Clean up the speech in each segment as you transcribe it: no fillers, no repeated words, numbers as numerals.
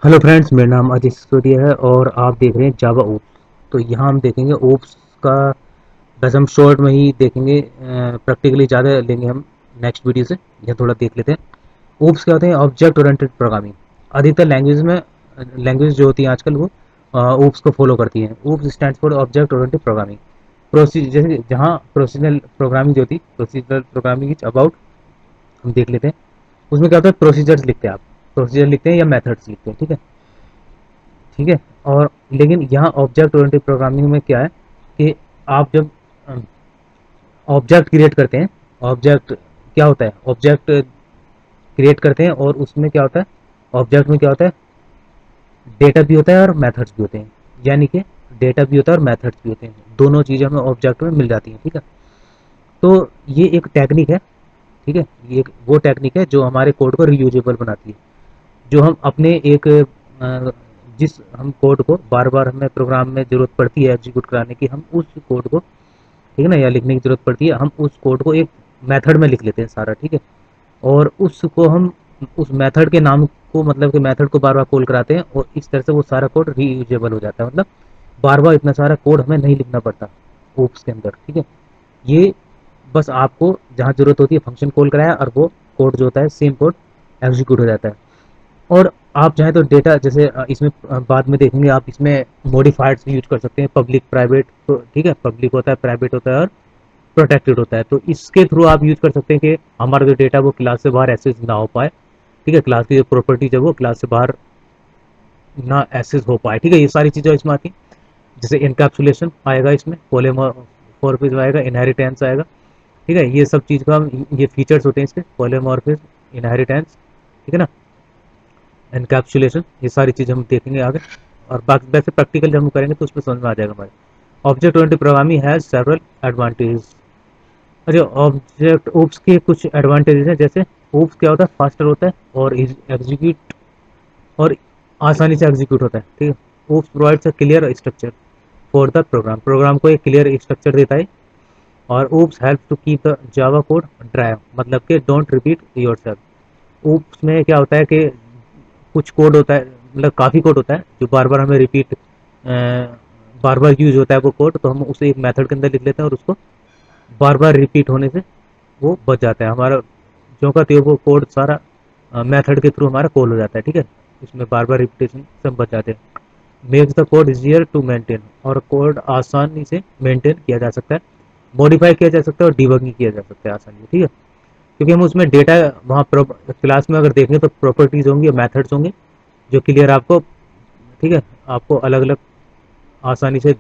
Hello friends, मेरा नाम अजय सिसोदिया है और आप देख रहे हैं जावा ओप्स। तो यहाँ हम देखेंगे ओप्स का। बस हम शॉर्ट में ही देखेंगे, प्रैक्टिकली ज़्यादा लेंगे हम नेक्स्ट वीडियो से। यह थोड़ा देख लेते हैं ओप्स क्या होते हैं। ऑब्जेक्ट ओरिएंटेड प्रोग्रामिंग अधिकतर लैंग्वेज में, लैंग्वेज जो होती है आजकल वो ओप्स को फॉलो करती हैं। OOPS stand for object oriented programming. जैसे जहाँ प्रोसीजरल प्रोग्रामिंग जो होती है, प्रोसीजरल प्रोग्रामिंग इज अबाउट, हम देख लेते हैं। उसमें क्या होता है, प्रोसीजर्स लिखते हैं आप, प्रोसीजर लिखते हैं या मेथड्स लिखते हैं, ठीक है। ठीक है। और लेकिन यहाँ ऑब्जेक्ट ओरिएंटेड प्रोग्रामिंग में क्या है कि आप जब ऑब्जेक्ट क्रिएट करते हैं, ऑब्जेक्ट क्या होता है, ऑब्जेक्ट क्रिएट करते हैं और उसमें क्या होता है, ऑब्जेक्ट में क्या होता है, डेटा भी होता है और मेथड्स भी होते हैं। यानी कि डेटा भी होता है और मेथड्स भी होते हैं, दोनों चीज़ें हमें ऑब्जेक्ट में मिल जाती हैं, ठीक है। तो ये एक टेक्निक है, ठीक है। ये एक वो टेक्निक है जो हमारे कोड को रीयूजेबल बनाती है। जो हम अपने एक जिस हम कोड को बार बार हमें प्रोग्राम में ज़रूरत पड़ती है एग्जीक्यूट कराने की, हम उस कोड को, ठीक है ना, या लिखने की ज़रूरत पड़ती है, हम उस कोड को एक मेथड में लिख लेते हैं सारा, ठीक है। और उसको हम उस मेथड के नाम को, मतलब कि मेथड को बार बार कॉल कराते हैं और इस तरह से वो सारा कोड रीयूजेबल हो जाता है। मतलब बार बार इतना सारा कोड हमें नहीं लिखना पड़ता ओप्स के अंदर, ठीक है। ये बस आपको जहाँ ज़रूरत होती है फंक्शन कॉल कराया और वो कोड जो होता है सेम कोड एग्जीक्यूट हो जाता है। और आप चाहें तो डेटा जैसे इसमें बाद में देखेंगे, आप इसमें मॉडिफायर्स भी यूज कर सकते हैं, पब्लिक प्राइवेट, तो ठीक है, पब्लिक होता है, प्राइवेट होता है और प्रोटेक्टेड होता है। तो इसके थ्रू आप यूज कर सकते हैं कि हमारा जो डेटा वो क्लास से बाहर एक्सेस ना हो पाए, ठीक है। क्लास की जो प्रॉपर्टीज है वो क्लास से बाहर ना एक्सेस हो पाए, ठीक है। ये सारी चीज़ें इसमें आती हैं। जैसे इनकैप्सुलेशन आएगा, इसमें पॉलीमॉर्फिज्म आएगा, इनहेरिटेंस आएगा, ठीक है। ये सब चीज़ का ये फीचर्स होते हैं इसके, पॉलीमॉर्फिज्म, इनहेरिटेंस, ठीक है ना, एनकैप्सुलेशन, ये सारी चीज़ हम देखेंगे आगे। और बाकी वैसे प्रैक्टिकल जब हम करेंगे तो उसमें समझ में आ जाएगा हमारे। Object oriented programming has several advantages. अच्छा, ऑब्जेक्ट ओप्स के कुछ एडवांटेजेस हैं। जैसे ओप्स क्या होता है, फास्टर होता है और एग्जीक्यूट, और आसानी से एग्जीक्यूट होता है, ठीक है। OOPS provides a clear structure for the program, program को एक क्लियर स्ट्रक्चर देता है। और OOPS help to keep the Java code DRY, मतलब कि don't repeat yourself. OOPS में क्या होता है कि कुछ कोड होता है, मतलब काफ़ी कोड होता है जो बार बार हमें रिपीट, बार बार यूज होता है वो कोड, तो हम उसे एक मेथड के अंदर लिख लेते हैं और उसको बार बार रिपीट होने से वो बच जाता है हमारा, जो का त्यों वो कोड सारा मेथड के थ्रू हमारा कॉल हो जाता है, ठीक है। इसमें बार बार रिपीटेशन से हम बच जाते हैं। Makes the code easier to maintain, और कोड आसानी से मेंटेन किया जा सकता है, मॉडिफाई किया जा सकता है और डिबगिंग किया जा सकता है आसानी से, ठीक है। क्योंकि हम उसमें डेटा, वहाँ क्लास में अगर देखें तो प्रॉपर्टीज होंगी और मेथड्स होंगे जो क्लियर आपको, ठीक है, आपको अलग अलग आसानी से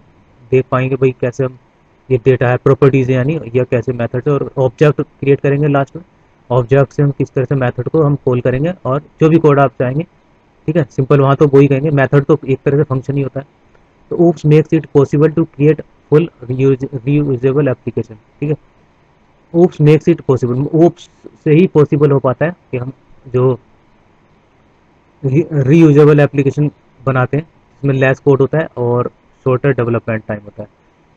देख पाएंगे भाई कैसे हम, ये डेटा है, प्रॉपर्टीज है यानी, या कैसे मेथड है। और ऑब्जेक्ट क्रिएट करेंगे लास्ट में, ऑब्जेक्ट से हम किस तरह से मेथड को हम कॉल करेंगे और जो भी कोड आप चाहेंगे, ठीक है। सिंपल वहाँ तो वही कहेंगे, मेथड तो एक तरह से फंक्शन ही होता है। तो oops makes it possible to create full reusable application, ठीक है। oops makes it possible, oops से ही पॉसिबल हो पाता है कि हम जो रीयूजेबल एप्लीकेशन बनाते हैं जिसमें लेस कोड होता है और शॉर्टर डेवलपमेंट टाइम होता है।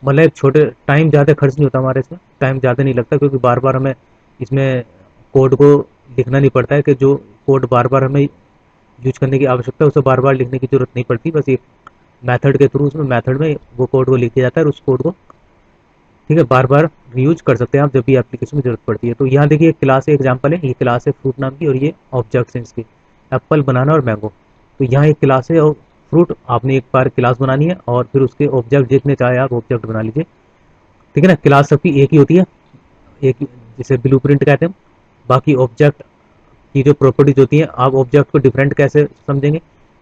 मतलब छोटे टाइम ज़्यादा खर्च नहीं होता हमारे, इसमें टाइम ज़्यादा नहीं लगता क्योंकि बार बार हमें इसमें कोड को लिखना नहीं पड़ता है, कि जो कोड बार बार हमें यूज करने की आवश्यकता है उसे बार बार लिखने की जरूरत नहीं पड़ती। बस एक मेथड के थ्रू, उसमें मेथड में वो कोड को लिख दिया जाता है और उस कोड को, ठीक है, बार बार रीयूज कर सकते हैं आप जब भी एप्लीकेशन में जरूरत पड़ती है। तो यहाँ देखिए एक क्लास है, एग्जाम्पल है, ये क्लास है फ्रूट नाम की और ये ऑब्जेक्ट्स हैं इसके, एप्पल, बनाना और मैंगो। तो यहाँ एक क्लास है और फ्रूट, आपने एक बार क्लास बनानी है और फिर उसके ऑब्जेक्ट जितने चाहे आप ऑब्जेक्ट बना लीजिए, ठीक है ना। क्लास सबकी एक ही होती है, एक, जिसे ब्लू प्रिंट कहते हैं। बाकी ऑब्जेक्ट की जो प्रॉपर्टीज होती हैं, आप ऑब्जेक्ट को डिफरेंट कैसे समझेंगे,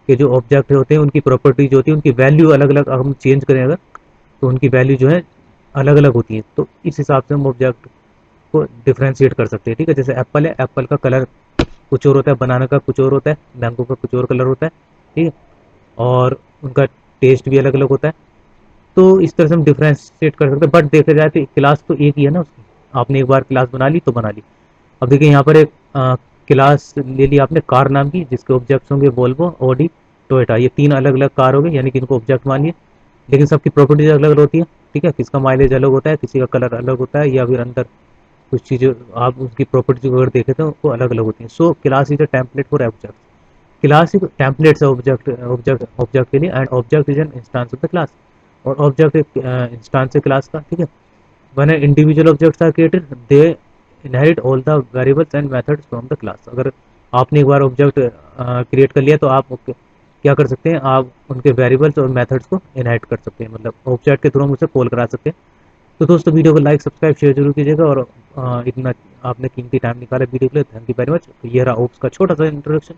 कि जो ऑब्जेक्ट होते हैं उनकी प्रॉपर्टीज होती है, उनकी वैल्यू अलग अलग, हम चेंज करें अगर तो उनकी वैल्यू जो है अलग अलग होती है। तो इस हिसाब से हम ऑब्जेक्ट को डिफ्रेंशिएट कर सकते हैं, ठीक है। जैसे एप्पल है, एप्पल का कलर कुछ और होता है, बनाना का कुछ और होता है, मैंगो का कुछ और कलर होता है, ठीक है। और उनका टेस्ट भी अलग अलग होता है। तो इस तरह से हम डिफ्रेंशिएट कर सकते हैं। बट देखा जाए तो क्लास तो एक ही है ना उसकी, आपने एक बार क्लास बना ली तो बना ली। अब देखिए यहाँ पर एक क्लास ले ली आपने कार नाम की, जिसके ऑब्जेक्ट्स होंगे वोल्वो, ऑडी, टोयोटा। ये तीन अलग अलग कार हो गए, यानी कि इनको ऑब्जेक्ट मान लिए, लेकिन सबकी प्रॉपर्टीज अलग अलग होती है, ठीक है। किसका माइलेज अलग होता है, किसी का कलर अलग होता है, या फिर अंदर कुछ चीज़ें आप उसकी प्रॉपर्टीज अगर देखें तो वो अलग अलग होती हैं। So class is a template for object. Class एक टेम्पलेट्स है ऑब्जेक्ट के लिए, and object is an instance of the class. और ऑब्जेक्ट एक इंस्टेंस है क्लास का, ठीक है। When an individual objects are created, they inherit all the variables and methods from the class। अगर आपने एक बार ऑब्जेक्ट क्रिएट कर लिया तो आप क्या कर सकते हैं, आप उनके वेरिएबल्स और मेथड्स को इनहेरिट कर सकते हैं, मतलब ऑब्जेक्ट के थ्रू हम उसे कॉल करा सकते हैं। तो दोस्तों वीडियो को लाइक सब्सक्राइब शेयर जरूर कीजिएगा, और इतना आपने कीमती टाइम निकाला वीडियो के लिए, थैंक यू वेरी मच। तो ये रहा ओप्स का छोटा सा इंट्रोडक्शन।